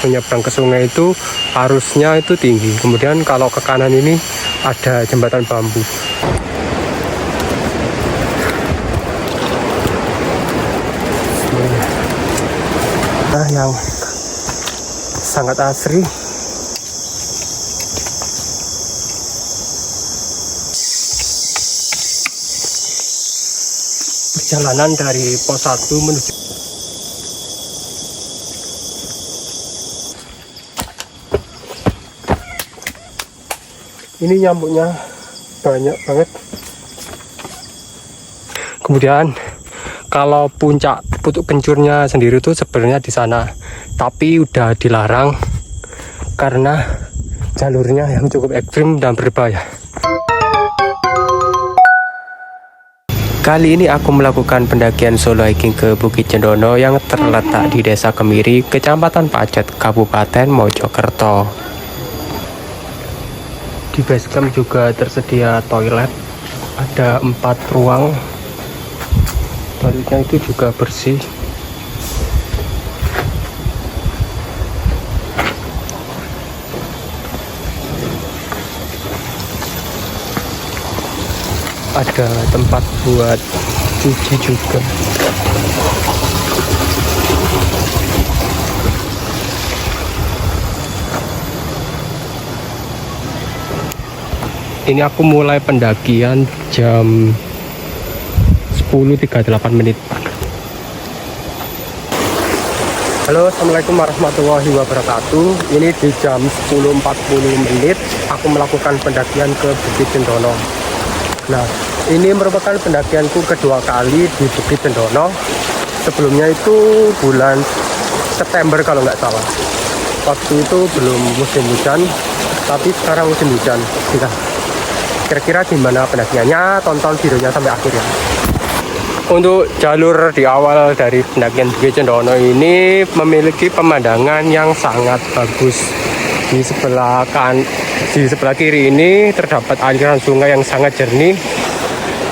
langsung nyebrang ke sungai itu arusnya itu tinggi. Kemudian kalau ke kanan ini ada jembatan bambu. Nah, yang sangat asri. Perjalanan dari pos 1 menuju ini, nyamuknya banyak banget. Kemudian kalau puncak Putuk Kencurnya sendiri itu sebenarnya di sana, tapi udah dilarang karena jalurnya yang cukup ekstrim dan berbahaya. Kali ini aku melakukan pendakian solo hiking ke Bukit Cendono yang terletak di Desa Kemiri, Kecamatan Pacet, Kabupaten Mojokerto. Di base camp juga tersedia toilet, ada 4 ruang. Toiletnya itu juga bersih. Ada tempat buat cuci juga. Ini aku mulai pendakian jam 10.38 menit. Halo, assalamualaikum warahmatullahi wabarakatuh. Ini di jam 10.40 menit aku melakukan pendakian ke Bukit Cendono. Nah, ini merupakan pendakianku kedua kali di Bukit Cendono. Sebelumnya itu bulan September kalau nggak salah. Waktu itu belum musim hujan, tapi sekarang musim hujan. Nah, kira-kira gimana pendakiannya? Tonton videonya sampai akhir ya. Untuk jalur di awal dari pendakian Bukit Cendono ini memiliki pemandangan yang sangat bagus. Di sebelah kiri ini terdapat aliran sungai yang sangat jernih.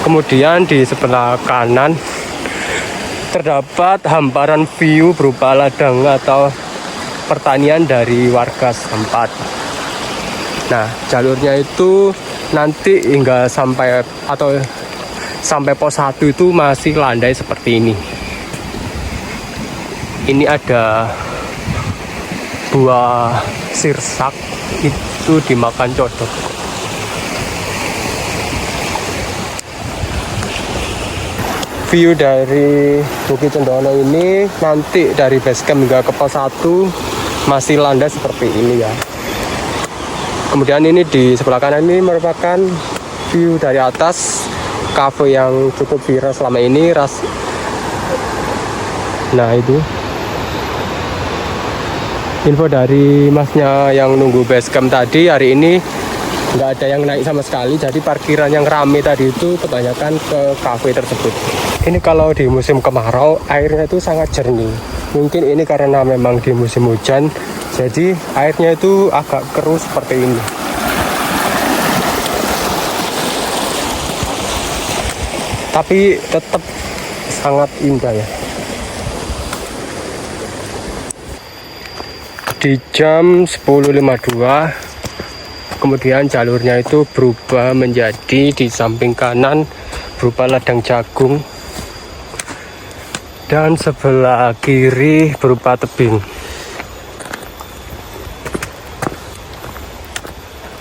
Kemudian di sebelah kanan terdapat hamparan view berupa ladang atau pertanian dari warga setempat. Nah, jalurnya itu nanti hingga sampai pos 1 itu masih landai seperti ini. Ini ada buah sirsak, itu dimakan codok. View dari Bukit Cendono ini nanti dari base camp hingga ke pos 1 masih landai seperti ini ya. Kemudian ini di sebelah kanan ini merupakan view dari atas cafe yang cukup viral selama ini. Nah, itu info dari masnya yang nunggu base camp tadi. Hari ini nggak ada yang naik sama sekali, jadi parkiran yang rame tadi itu kebanyakan ke cafe tersebut. Ini kalau di musim kemarau airnya itu sangat jernih. Mungkin ini karena memang di musim hujan, jadi airnya itu agak keruh seperti ini. Tapi tetap sangat indah ya. Di jam 10.52 kemudian jalurnya itu berubah menjadi di samping kanan berupa ladang jagung dan sebelah kiri berupa tebing.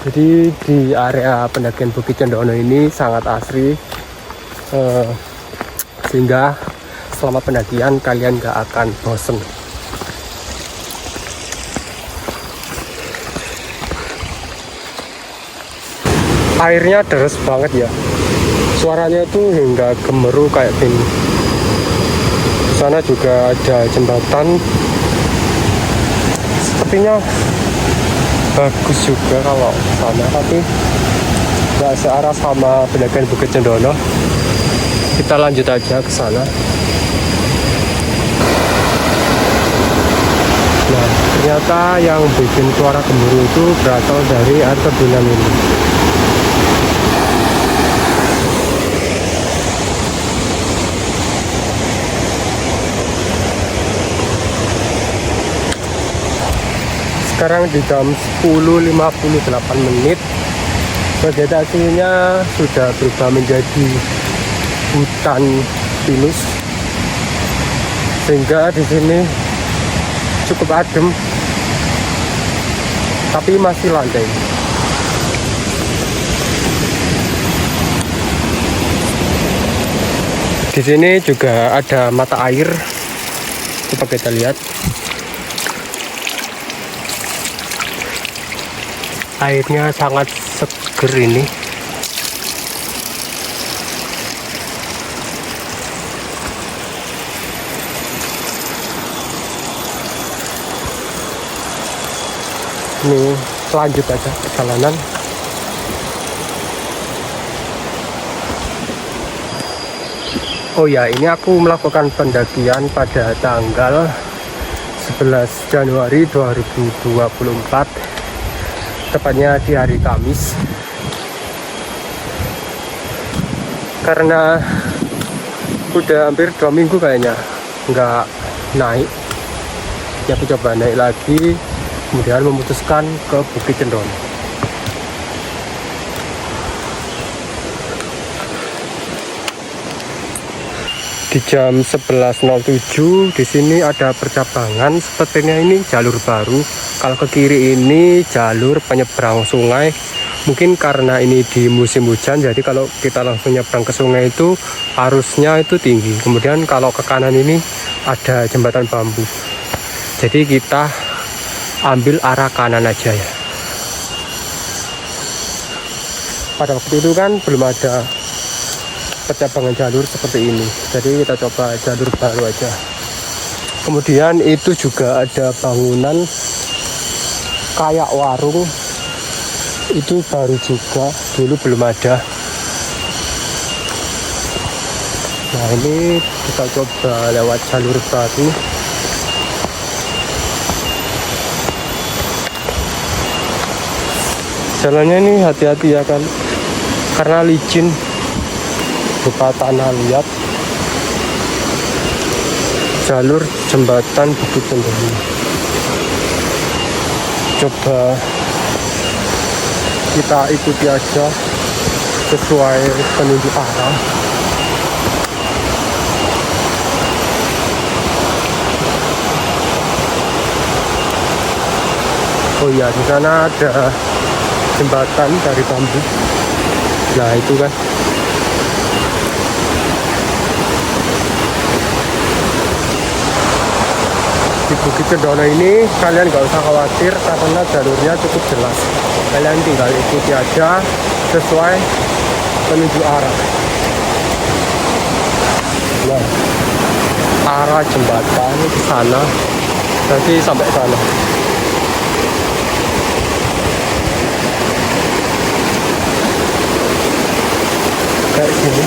Jadi di area pendakian Bukit Cendono ini sangat asri, sehingga selama pendakian kalian gak akan bosen. Airnya deras banget ya, suaranya itu hingga gemeru kayak gini. Sana juga ada jembatan, sepertinya bagus juga kalau sana, tapi nggak searah sama pendakian Bukit Cendono. Kita lanjut aja ke sana. Nah, ternyata yang bikin suara gemuruh itu berasal dari air terjun ini. Sekarang di jam 10.58. Vegetasinya sudah berubah menjadi hutan pinus, sehingga di sini cukup adem, tapi masih landai. Di sini juga ada mata air, coba kita lihat. Airnya sangat seger ini. Ini lanjut aja perjalanan. Oh ya, ini aku melakukan pendakian pada tanggal 11 Januari 2024, tepatnya di hari Kamis. Karena udah hampir 2 minggu kayaknya nggak naik, ya aku coba naik lagi, kemudian memutuskan ke Bukit Cendono. Di jam 11.07 di sini ada percabangan, sepertinya ini jalur baru. Kalau ke kiri ini jalur penyeberang sungai. Mungkin karena ini di musim hujan, jadi kalau kita langsung nyebrang ke sungai itu arusnya itu tinggi. Kemudian kalau ke kanan ini ada jembatan bambu. Jadi kita ambil arah kanan aja ya. Pada waktu itu kan belum ada percabangan jalur seperti ini, jadi kita coba jalur baru aja. Kemudian itu juga ada bangunan kayak warung, itu baru juga, dulu belum ada. Nah, ini kita coba lewat jalur baru. Jalannya ini hati-hati ya kan, karena licin, berupa tanah liat. Jalur jembatan Bukit Cendono. Coba kita ikuti aja sesuai penunjuk arah. Oh iya, di sana ada jembatan dari bambu. Nah, itu kan. Di Bukit Cendono ini kalian gak usah khawatir karena jalurnya cukup jelas. Kalian tinggal ikuti aja sesuai penunjuk arah. Nah, arah jembatan ke sana, nanti sampai sana. Kayak sini.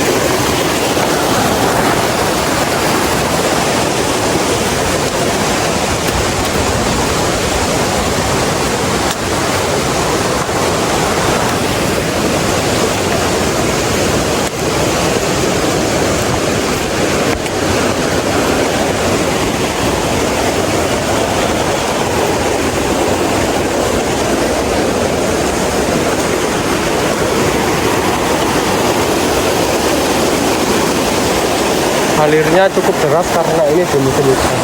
Alirnya cukup deras karena ini di musim hujan.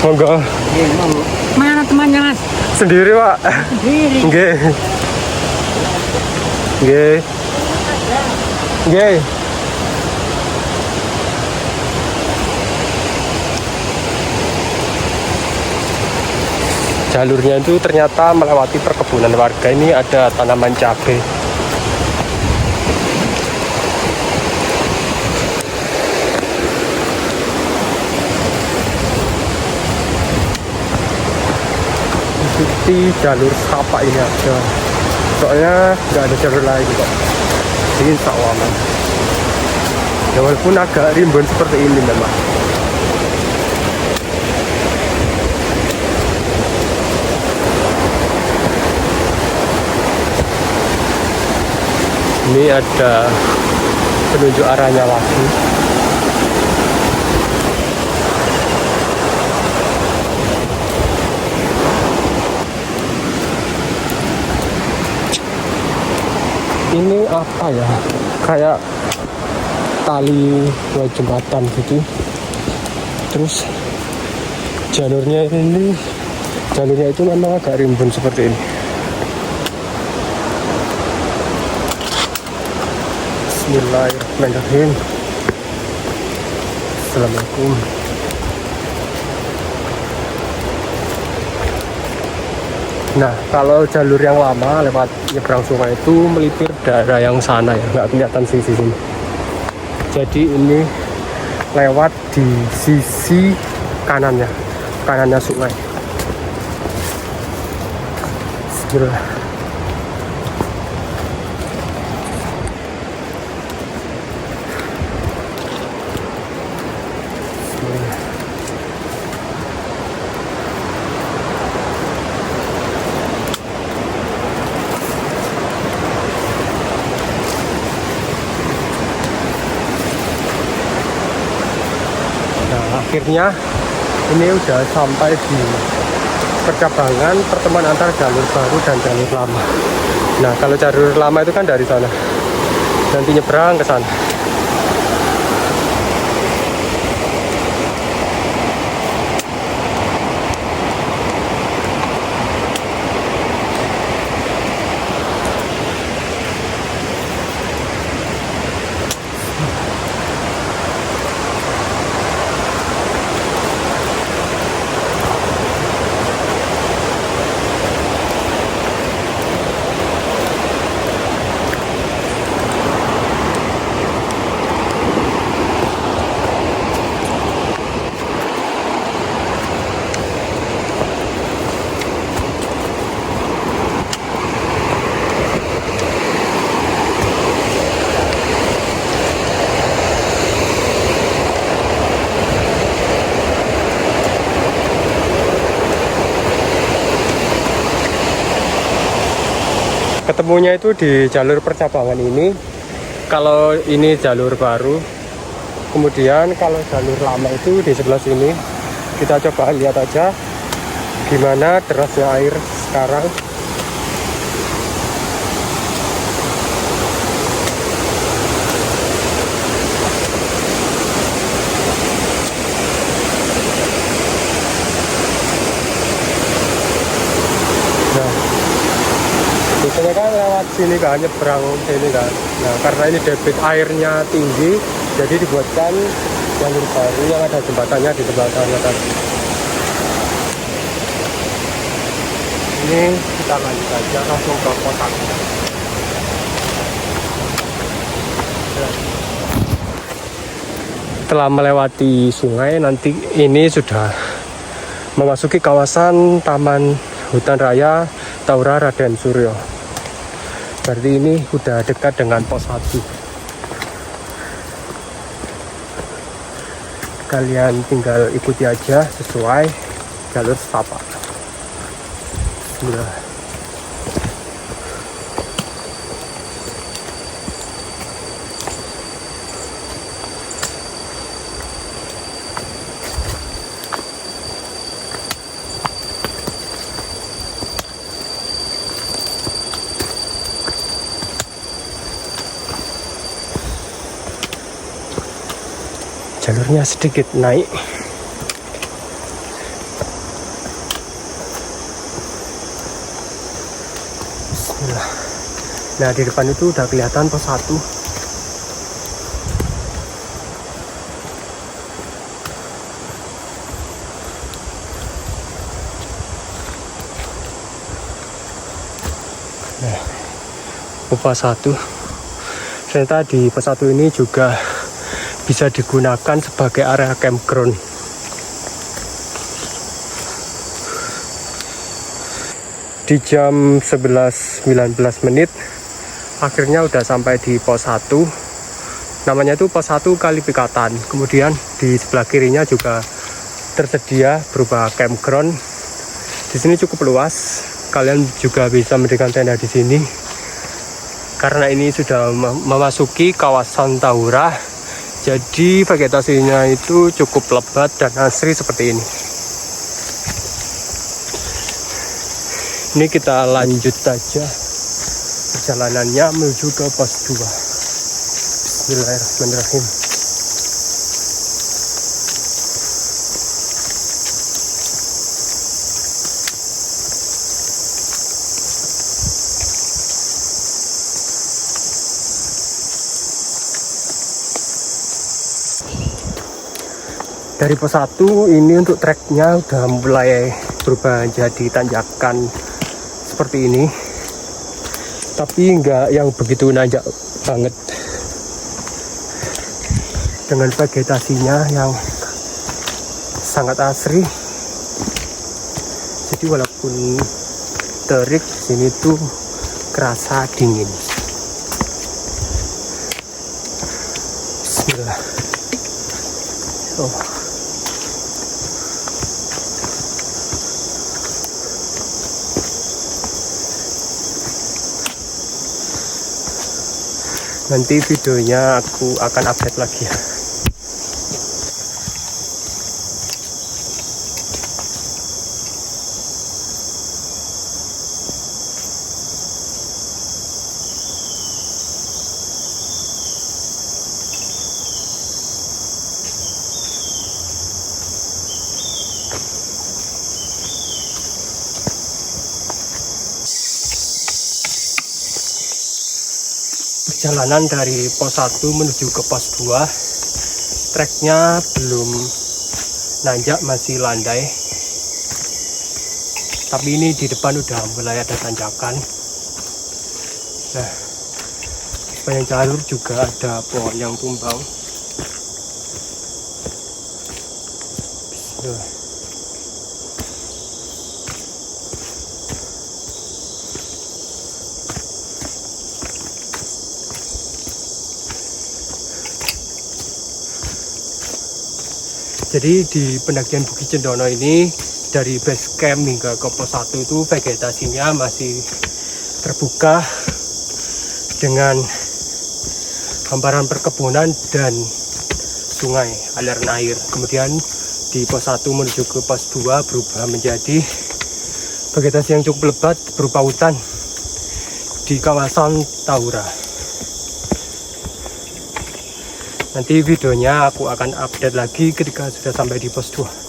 Monggo. Mana temannya, Mas? Sendiri, Pak. Sendiri. Nggih. Nggih. Nggih. Jalurnya itu ternyata melewati perkebunan warga. Ini ada tanaman cabai. Ikuti jalur sapa ini aja, soalnya nggak ada jalur lain kok. Ini tak aman. Ya walaupun agak rimbun seperti ini memang. Ini ada penunjuk arahnya lagi. Ini apa ya? Kayak tali buat jembatan gitu. Terus jalurnya itu memang agak rimbun seperti ini. Bismillahirrahmanirrahim. Assalamualaikum. Nah, kalau jalur yang lama lewat nyebrang sungai itu melipir daerah yang sana ya, nggak kelihatan sisi sini. Jadi ini lewat di sisi kanannya sungai. Bismillah. Akhirnya ini udah sampai di percabangan pertemuan antara jalur baru dan jalur lama. Nah, kalau jalur lama itu kan dari sana, nanti nyebrang ke sana. Ketemunya itu di jalur percabangan ini. Kalau ini jalur baru, kemudian kalau jalur lama itu di sebelah sini. Kita coba lihat aja gimana derasnya air sekarang. Biasanya kan lewat sini kan, nyebrang sini kan. Nah, karena ini debit airnya tinggi, jadi dibuatkan jalur baru yang ada jembatannya di sebelah sana tadi. Ini kita lanjut aja langsung ke kota. Setelah melewati sungai, nanti ini sudah memasuki kawasan Taman Hutan Raya Taura Raden Suryo. Berarti ini udah dekat dengan pos 1. Kalian tinggal ikuti aja sesuai jalur setapak. Bismillah. Jalurnya sedikit naik. Bismillah. Nah, di depan itu udah kelihatan pos 1. Nah, pos 1. Ternyata di pos 1 ini juga bisa digunakan sebagai area campground. Di jam 11.19 menit akhirnya udah sampai di pos 1. Namanya itu pos 1 Kali Pikatan. Kemudian di sebelah kirinya juga tersedia berupa campground. Di sini cukup luas. Kalian juga bisa mendirikan tenda di sini. karena ini sudah memasuki kawasan Tahura, jadi vegetasinya itu cukup lebat dan asri seperti ini. Ini kita lanjut saja perjalanannya menuju ke pos 2. Bismillahirrahmanirrahim. Dari pos 1 ini untuk treknya udah mulai berubah jadi tanjakan seperti ini, tapi enggak yang begitu nanjak banget, dengan vegetasinya yang sangat asri. Jadi walaupun terik, sini tuh kerasa dingin. Bismillah. Oh. Nanti videonya aku akan update lagi ya. Perjalanan dari pos 1 menuju ke pos 2, treknya belum nanjak, masih landai, tapi ini di depan udah mulai ada tanjakan. Nah, sepanjang jalur juga ada pohon yang tumbang. Bismillah. Jadi di pendakian Bukit Cendono ini, dari base camp hingga ke pos 1 itu vegetasinya masih terbuka dengan hamparan perkebunan dan sungai, aliran air. Kemudian di pos 1 menuju ke pos 2 berubah menjadi vegetasi yang cukup lebat berupa hutan di kawasan Tahura. Nanti videonya aku akan update lagi ketika sudah sampai di pos 2.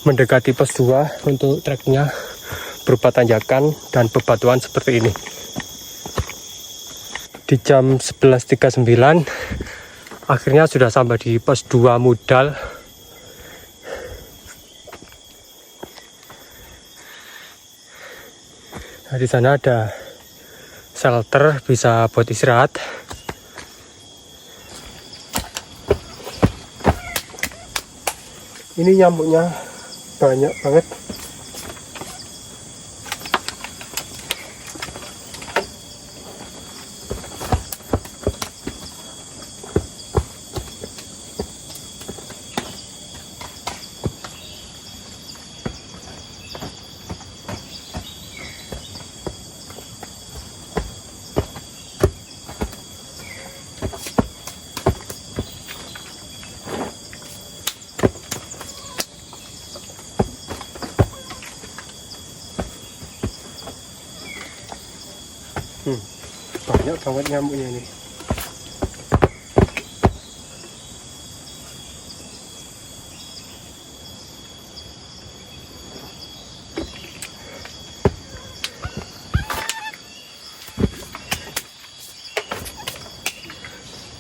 Mendekati pos 2 untuk treknya berupa tanjakan dan bebatuan seperti ini. Di jam 11.39 akhirnya sudah sampai di pos 2 Mudal. Nah, di sana ada shelter, bisa buat istirahat. Ini nyamuknya banyak banget. Banyak banget nyamuknya ini.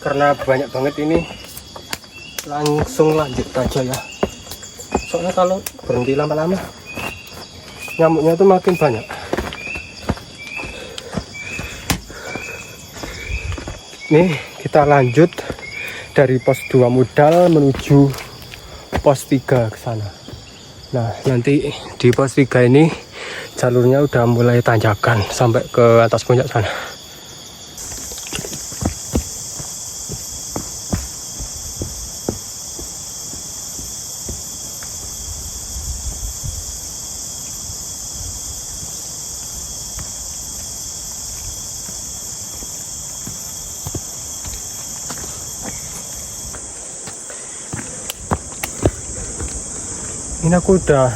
Karena banyak banget ini, langsung lanjut aja ya. Soalnya kalau berhenti lama-lama, nyamuknya tuh makin banyak. Nih kita lanjut dari pos 2 modal menuju pos 3 ke sana. Nah nanti di pos 3 ini jalurnya udah mulai tanjakan sampai ke atas puncak sana. Ini aku udah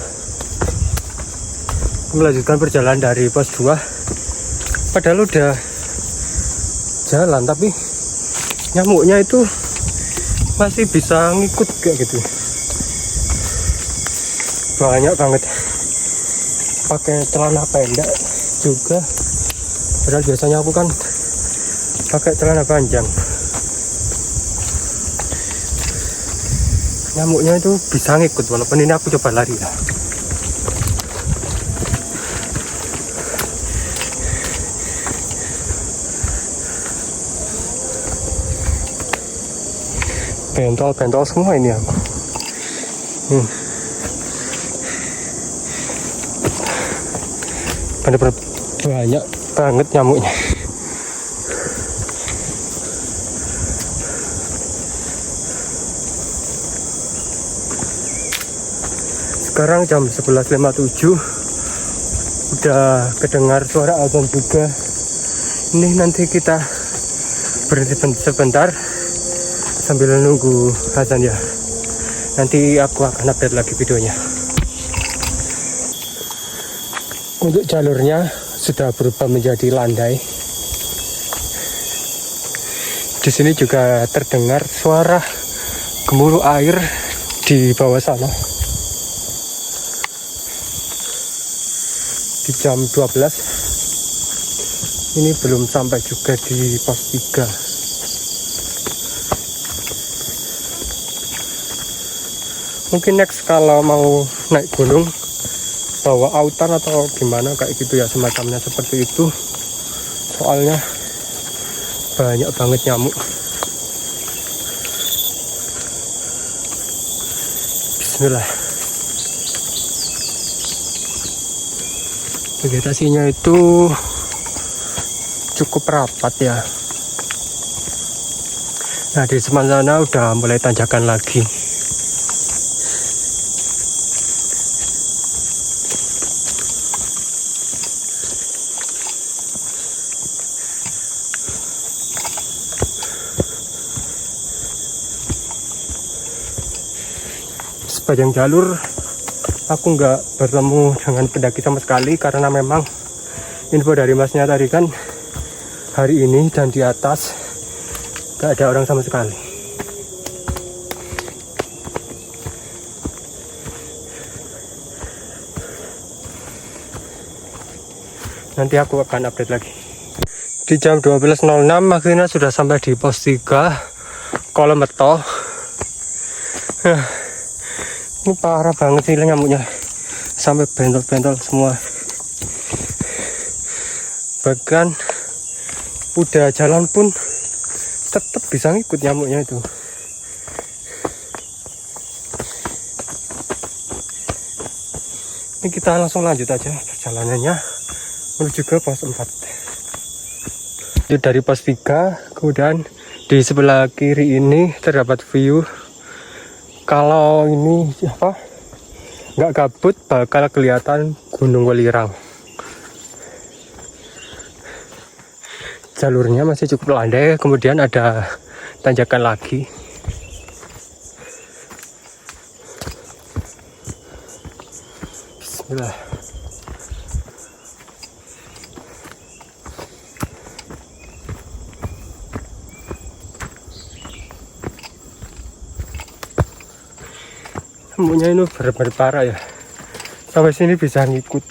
melanjutkan perjalanan dari pos 2, padahal udah jalan tapi nyamuknya itu masih bisa ngikut kayak gitu, banyak banget. Pakai celana pendek juga, padahal biasanya aku kan pakai celana panjang. Nyamuknya itu bisa ngikut walaupun ini aku coba lari ya. Bentol-bentol semua ini aku. Bener-bener banyak banget nyamuknya. Sekarang jam 11.57, udah kedengar suara azan juga. Ini nanti kita berhenti sebentar sambil nunggu azan ya. Nanti aku akan update lagi videonya. Untuk jalurnya sudah berubah menjadi landai. Di sini juga terdengar suara gemuruh air di bawah sana. Di jam 12 ini belum sampai juga di pos 3. Mungkin next kalau mau naik gunung bawa autan atau gimana kayak gitu ya, semacamnya seperti itu, soalnya banyak banget nyamuk. Bismillah. Vegetasinya itu cukup rapat ya. Nah di sebelah sana udah mulai tanjakan lagi. Sepanjang jalur aku nggak bertemu dengan pendaki sama sekali, karena memang info dari masnya tadi kan hari ini dan di atas nggak ada orang sama sekali. Nanti aku akan update lagi. Di jam 12.06 akhirnya sudah sampai di pos 3 Kolometo. Ini parah banget sih nyamuknya, sampai bentol-bentol semua. Bahkan udah jalan pun tetap bisa ngikut nyamuknya itu. Ini kita langsung lanjut aja perjalanannya menuju ke pos 4. Itu dari pos 3, kemudian di sebelah kiri ini terdapat view. Kalau ini nggak gabut bakal kelihatan Gunung Welirang. Jalurnya masih cukup landai, kemudian ada tanjakan lagi. Bismillah. Nyamuknya ini benar-benar parah ya, sampai sini bisa ngikut.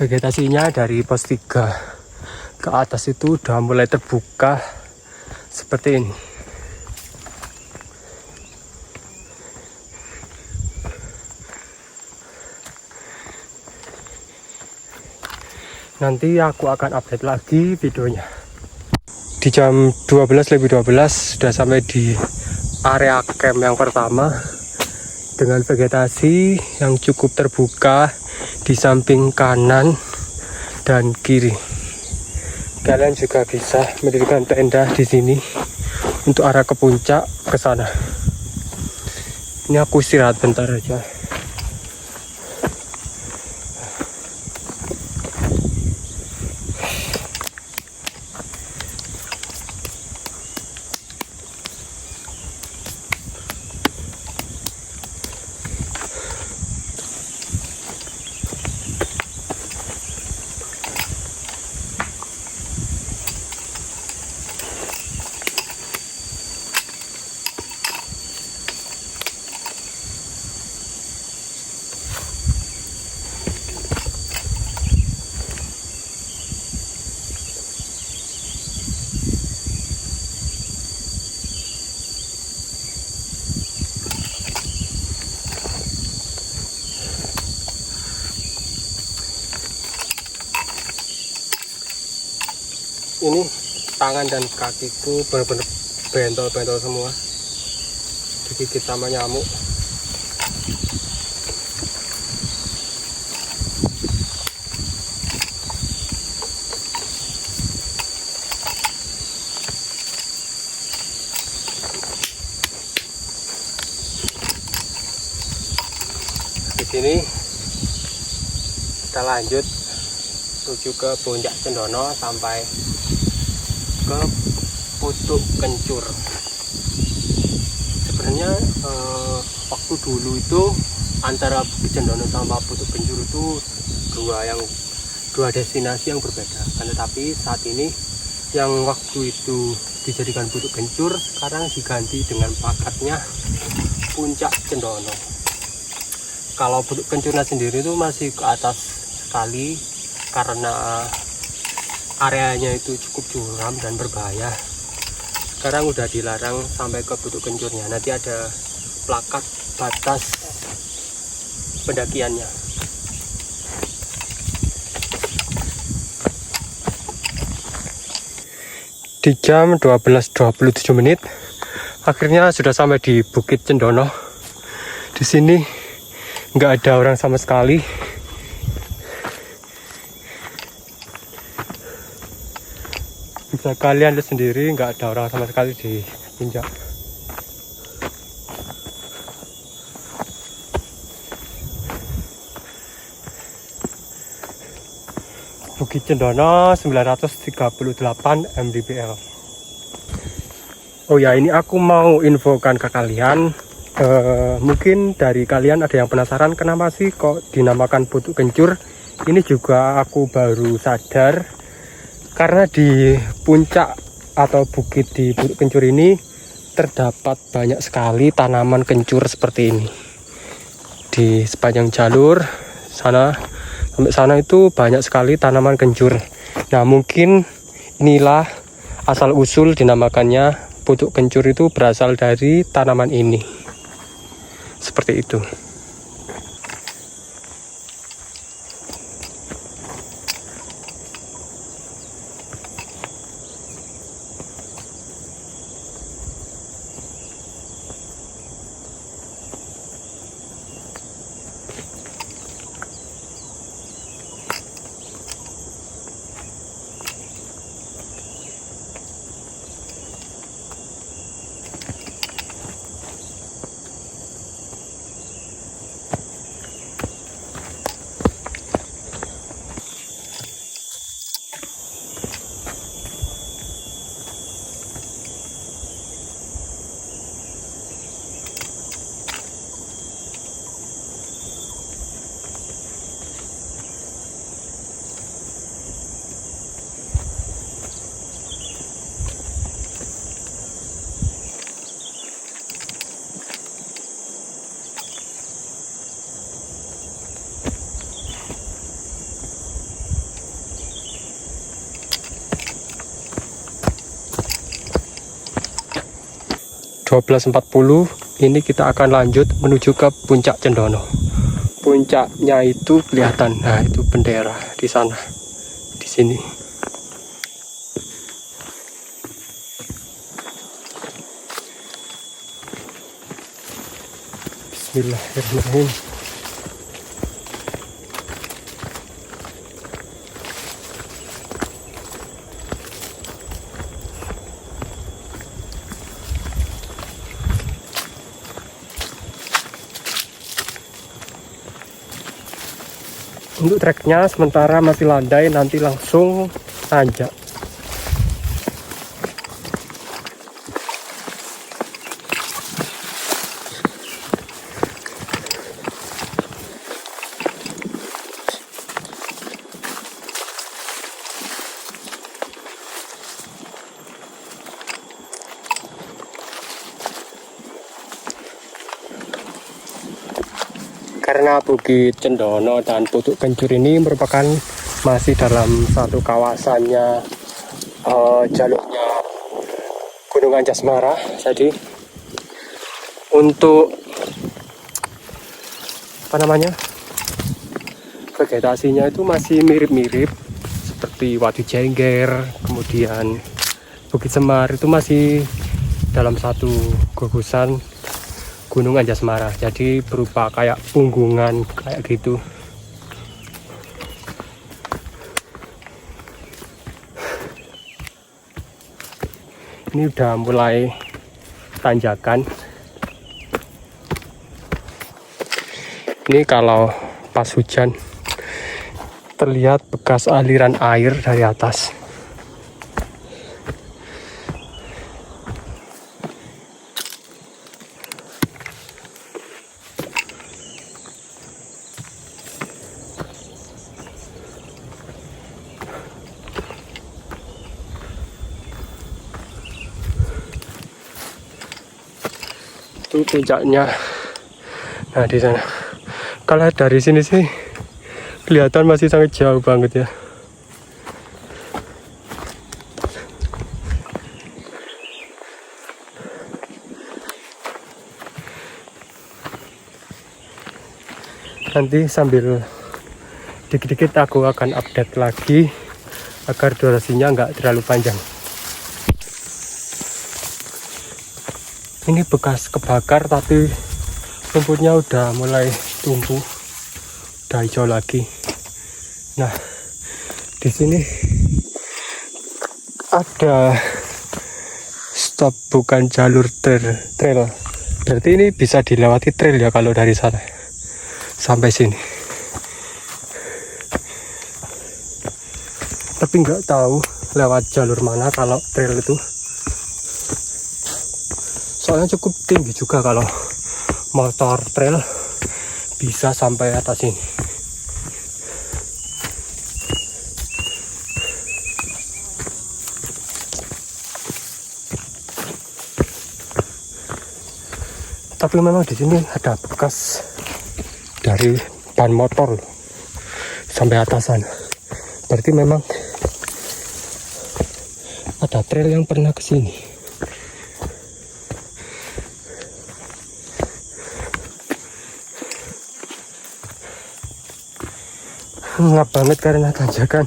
Vegetasinya dari pos 3 ke atas itu udah mulai terbuka seperti ini. Nanti aku akan update lagi videonya. Di jam 12:12 sudah sampai di area camp yang pertama dengan vegetasi yang cukup terbuka di samping kanan dan kiri. Kalian juga bisa mendirikan tenda di sini untuk arah ke puncak ke sana. Ini aku istirahat bentar aja. Ini tangan dan kakiku benar-benar bentol-bentol semua, digigit sama nyamuk. Di sini kita lanjut menuju ke Puncak Cendono sampai ke Pucuk Kencur. Sebenarnya waktu dulu itu antara Bukit Cendono sama Pucuk Kencur itu dua destinasi yang berbeda. Tetapi saat ini yang waktu itu dijadikan Pucuk Kencur sekarang diganti dengan pakatnya Puncak Cendono. Kalau Pucuk Kencurnya sendiri itu masih ke atas sekali karena areanya itu cukup curam dan berbahaya. Sekarang udah dilarang sampai ke Pucuk Kencurnya. Nanti ada plakat batas pendakiannya. Di jam 12:27 akhirnya sudah sampai di Bukit Cendono. Di sini nggak ada orang sama sekali. Bisa kalian lihat sendiri, nggak ada orang sama sekali di puncak. Bukit Cendono 938 mdpl. Oh ya, ini aku mau infokan ke kalian. Mungkin dari kalian ada yang penasaran kenapa sih kok dinamakan Pucuk Kencur. Ini juga aku baru sadar. Karena di puncak atau bukit di Pucuk Kencur ini terdapat banyak sekali tanaman kencur seperti ini. Di sepanjang jalur sana sampai sana itu banyak sekali tanaman kencur. Nah, mungkin inilah asal usul dinamakannya Pucuk Kencur, itu berasal dari tanaman ini. Seperti itu. 12.40 ini kita akan lanjut menuju ke Puncak Cendono. Puncaknya itu kelihatan, nah itu bendera di sana. sini. Bismillahirrahmanirrahim. Untuk treknya sementara masih landai, nanti langsung tanjak. Karena Bukit Cendono dan Putuk Kencur ini merupakan masih dalam satu kawasannya jalurnya Gunung Anjasmara, jadi untuk vegetasinya itu masih mirip-mirip seperti Watu Jengger, kemudian Bukit Semar, itu masih dalam satu gugusan Gunung Anjasmara, jadi berupa kayak punggungan kayak gitu. Ini udah mulai tanjakan. Ini kalau pas hujan terlihat bekas aliran air dari atas. Itu puncaknya. Nah, di sana. Kalau dari sini sih kelihatan masih sangat jauh banget ya. Nanti sambil dikit-dikit aku akan update lagi agar durasinya nggak terlalu panjang. Ini bekas kebakar tapi rumputnya udah mulai tumbuh, udah hijau lagi. Nah, di sini ada stop, bukan jalur trail. Berarti ini bisa dilewati trail ya kalau dari sana sampai sini. Tapi nggak tahu lewat jalur mana kalau trail itu. Soalnya cukup tinggi juga kalau motor trail bisa sampai atas ini. Tapi memang di sini ada bekas dari ban motor sampai atas sana. Berarti memang ada trail yang pernah ke sini. Ngap banget karena tanjakan.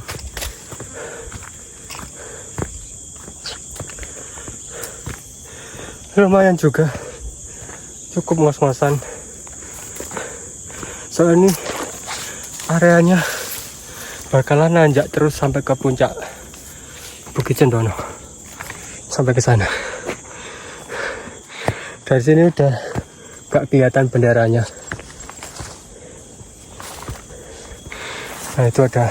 Lumayan juga, cukup ngos-ngosan. Soalnya ini areanya bakalan nanjak terus sampai ke puncak Bukit Cendono, sampai ke sana. Dari sini udah gak kelihatan benderanya. Nah, itu ada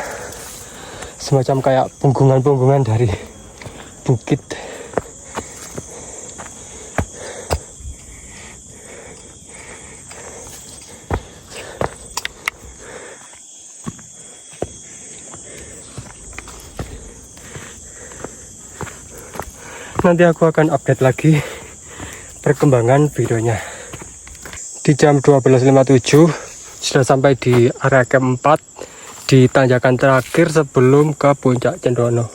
semacam kayak punggungan-punggungan dari bukit. Nanti aku akan update lagi perkembangan videonya. Di jam 12.57 sudah sampai di area keempat, di tanjakan terakhir sebelum ke puncak Cendono.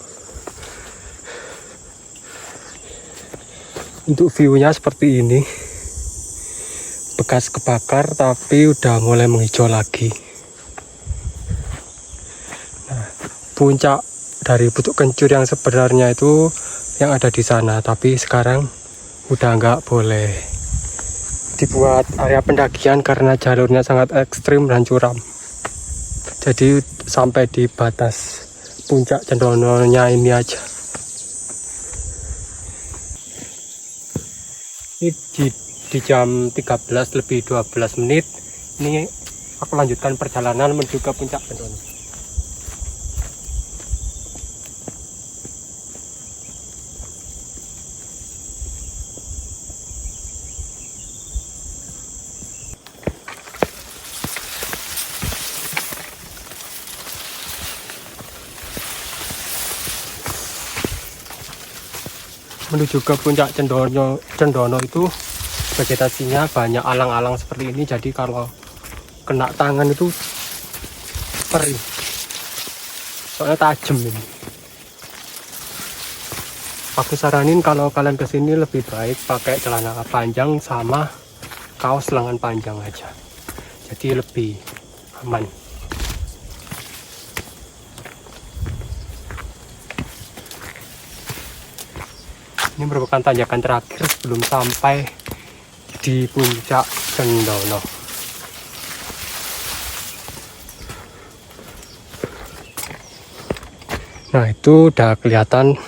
Untuk view-nya seperti ini, bekas kebakar tapi udah mulai menghijau lagi. Nah, puncak dari Pucuk Kencur yang sebenarnya itu yang ada di sana, tapi sekarang udah nggak boleh dibuat area pendakian karena jalurnya sangat ekstrim dan curam. Jadi sampai di batas puncak Cendononya ini aja. Ini di jam 13:12 ini aku lanjutkan perjalanan menuju ke puncak Cendono. Menuju ke puncak Cendono itu vegetasinya banyak alang-alang seperti ini, jadi kalau kena tangan itu perih, soalnya tajam ini. Aku saranin kalau kalian kesini lebih baik pakai celana panjang sama kaos lengan panjang aja, jadi lebih aman. Ini merupakan tanjakan terakhir sebelum sampai di puncak Cendono. Nah, itu udah kelihatan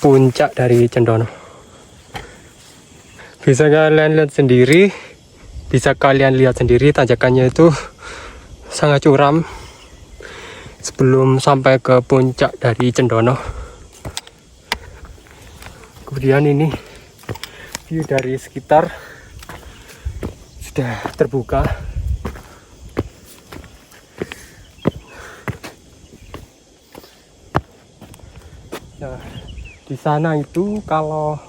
puncak dari Cendono. Bisa kalian lihat sendiri tanjakannya itu sangat curam sebelum sampai ke puncak dari Cendono. Kemudian ini view dari sekitar sudah terbuka. Nah, di sana itu kalau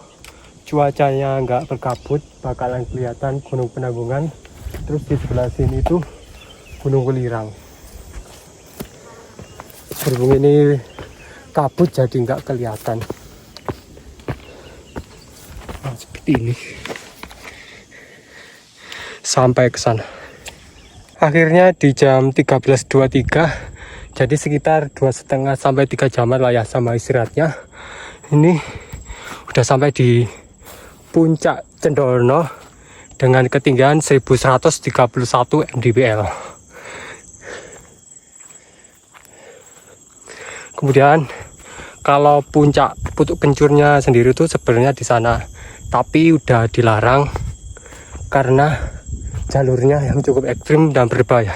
cuacanya nggak berkabut bakalan kelihatan Gunung Penanggungan. Terus di sebelah sini itu Gunung Welirang. Berhubung ini kabut jadi nggak kelihatan. Nah, seperti ini sampai ke sana. Akhirnya di jam 13:23, jadi sekitar 2,5 sampai 3 jaman lah ya sama istirahatnya. Ini udah sampai di puncak Cendono dengan ketinggian 1131 mdpl. Kemudian kalau puncak Pucuk Kencurnya sendiri itu sebenarnya di sana, tapi udah dilarang karena jalurnya yang cukup ekstrim dan berbahaya.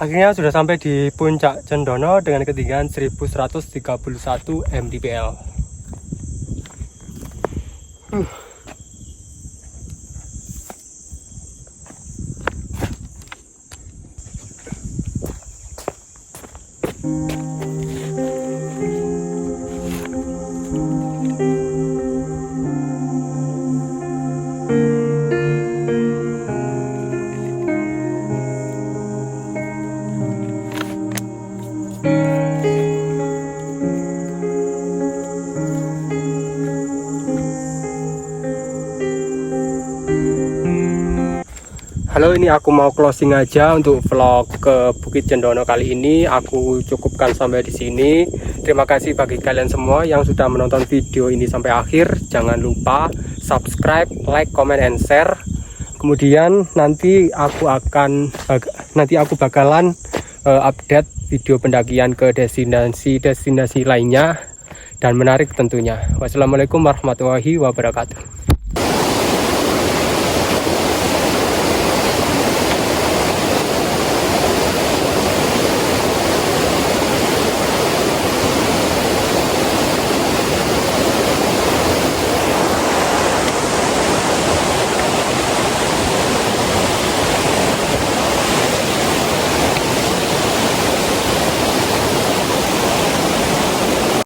Akhirnya sudah sampai di puncak Cendono dengan ketinggian 1131 mdpl. Halo, ini aku mau closing aja untuk vlog ke Bukit Cendono kali ini. Aku cukupkan sampai di sini. Terima kasih bagi kalian semua yang sudah menonton video ini sampai akhir. Jangan lupa subscribe, like, comment, and share. Kemudian nanti aku bakalan update video pendakian ke destinasi lainnya dan menarik tentunya. Wassalamualaikum warahmatullahi wabarakatuh.